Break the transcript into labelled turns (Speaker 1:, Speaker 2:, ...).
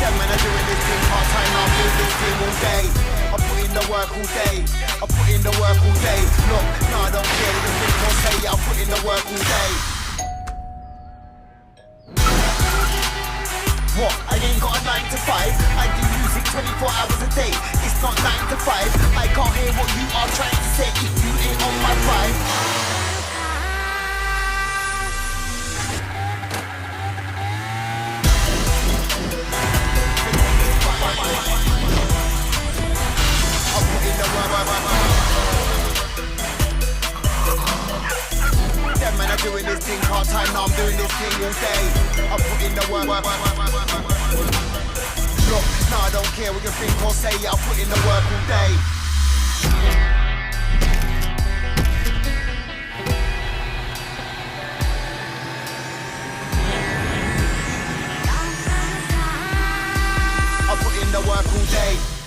Speaker 1: Them man are doing this thing part time, I'm doing this thing all day. I put in the work all day, I put in the work all day. Look, nah, I don't care what you think or say, I put in the work all day. What? I ain't got a 9 to 5. I do music 24 hours a day. It's not 9 to 5. I can't hear what you are trying to say if you ain't on my vibe. I put in the work. Them man are doing this thing part time, now I'm doing this thing all day. I put in the work. Look, nah, I don't care what you think or say, I'll put in the work all day. I put in the work all day.